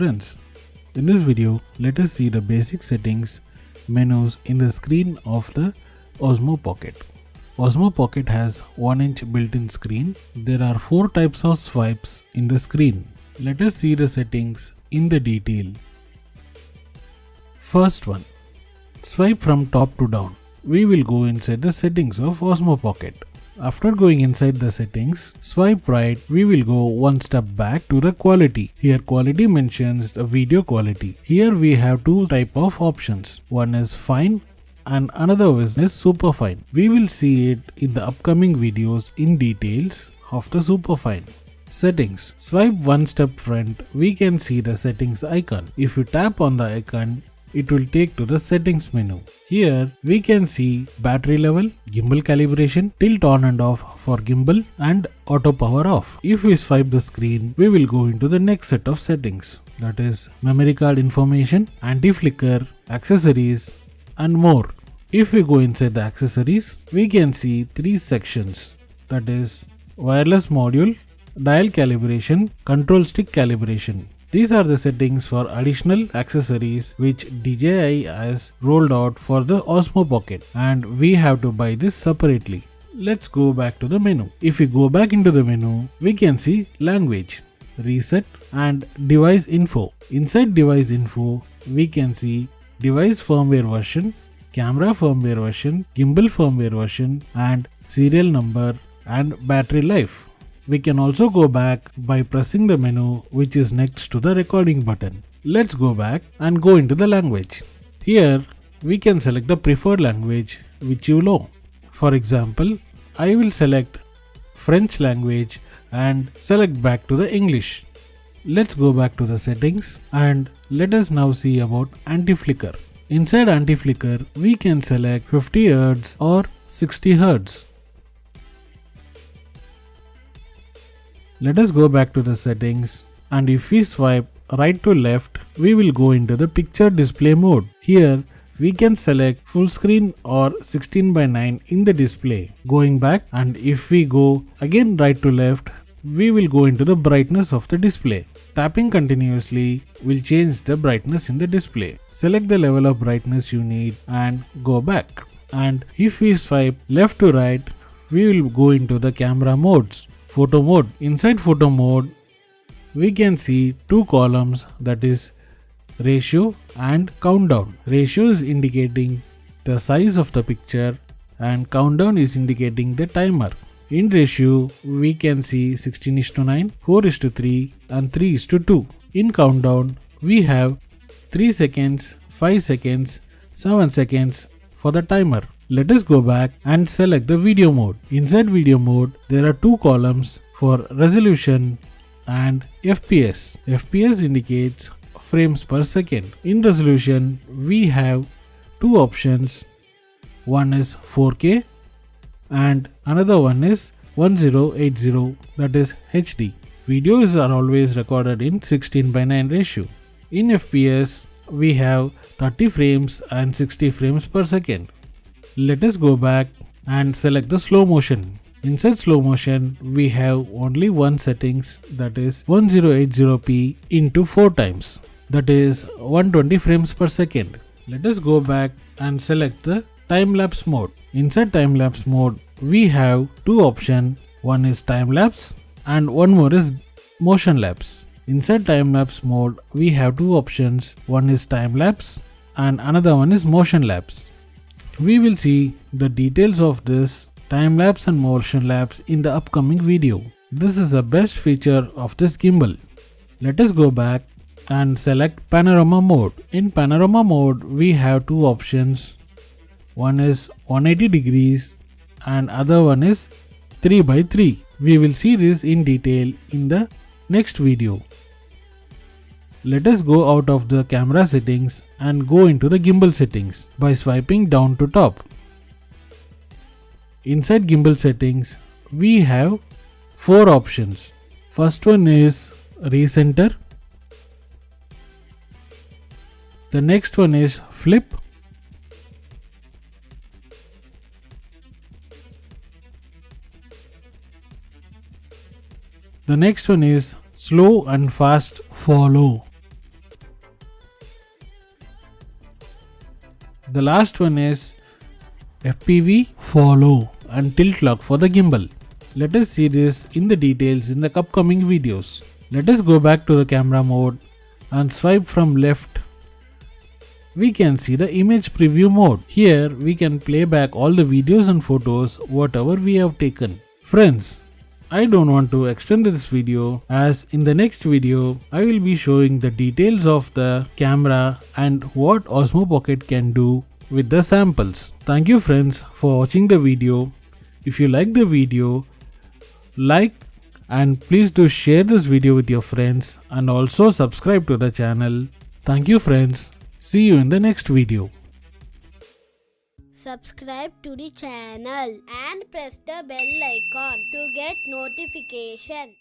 friends, in this video let us see the basic settings menus in the screen of the Osmo Pocket. Osmo Pocket has 1-inch built-in screen. There are 4 types of swipes in the screen. Let us see the settings in the detail. First one, swipe from top to down. We will go inside the settings of Osmo Pocket. After going inside the settings, swipe right, we will go one step back to the quality. Here quality mentions the video quality. Here we have 2 type of options. One is fine and another is super fine. We will see it in the upcoming videos in details of the super fine. Settings. Swipe one step front, we can see the settings icon. If you tap on the icon, it will take to the settings menu. Here we can see battery level, gimbal calibration, tilt on and off for gimbal and auto power off. If we swipe the screen, we will go into the next set of settings, that is memory card information, anti-flicker, accessories and more. If we go inside the accessories, we can see 3 sections, that is wireless module, dial calibration, control stick calibration. These are the settings for additional accessories which DJI has rolled out for the Osmo Pocket, and we have to buy this separately. Let's go back to the menu. If we go back into the menu, we can see language, reset and device info. Inside device info, we can see device firmware version, camera firmware version, gimbal firmware version and serial number and battery life. We can also go back by pressing the menu which is next to the recording button. Let's go back and go into the language. Here we can select the preferred language which you know. For example, I will select French language and select back to the English. Let's go back to the settings and let us now see about anti-flicker. Inside anti-flicker we can select 50 Hz or 60 Hz. Let us go back to the settings, and if we swipe right to left, we will go into the picture display mode. Here we can select full screen or 16:9 in the display. Going back, and if we go again right to left, we will go into the brightness of the display. Tapping continuously will change the brightness in the display. Select the level of brightness you need and go back. And if we swipe left to right, we will go into the camera modes. Photo mode. Inside photo mode, we can see 2 columns, that is ratio and countdown. Ratio is indicating the size of the picture and countdown is indicating the timer. In ratio, we can see 16:9, 4:3 and 3:2. In countdown, we have 3 seconds, 5 seconds, 7 seconds for the timer. Let us go back and select the video mode. Inside video mode, there are 2 columns for resolution and FPS. FPS indicates frames per second. In resolution, we have 2 options. One is 4K and another one is 1080, that is HD. Videos are always recorded in 16:9 ratio. In FPS, we have 30 frames and 60 frames per second. Let us go back and select the slow motion. Inside slow motion, we have only one settings, that is 1080p into 4 times, that is 120 frames per second. Let us go back and select the time lapse mode. Inside time lapse mode, we have 2 options. One is time lapse and one more is motion lapse. Inside time lapse mode, we have 2 options. One is time lapse and another one is motion lapse. We will see the details of this time lapse and motion lapse in the upcoming video. This is the best feature of this gimbal. Let us go back and select panorama mode. In panorama mode, we have 2 options. One is 180 degrees and other one is 3:3. We will see this in detail in the next video. Let us go out of the camera settings and go into the gimbal settings by swiping down to top. Inside gimbal settings, we have 4 options. First one is recenter. The next one is flip. The next one is slow and fast follow. The last one is FPV, follow and tilt lock for the gimbal. Let us see this in the details in the upcoming videos. Let us go back to the camera mode and swipe from left. We can see the image preview mode. Here we can play back all the videos and photos whatever we have taken. Friends, I don't want to extend this video, as in the next video I will be showing the details of the camera and what Osmo Pocket can do with the samples. Thank you friends for watching the video. If you like the video, like and please do share this video with your friends and also subscribe to the channel. Thank you friends. See you in the next video. Subscribe to the channel and press the bell icon to get notification.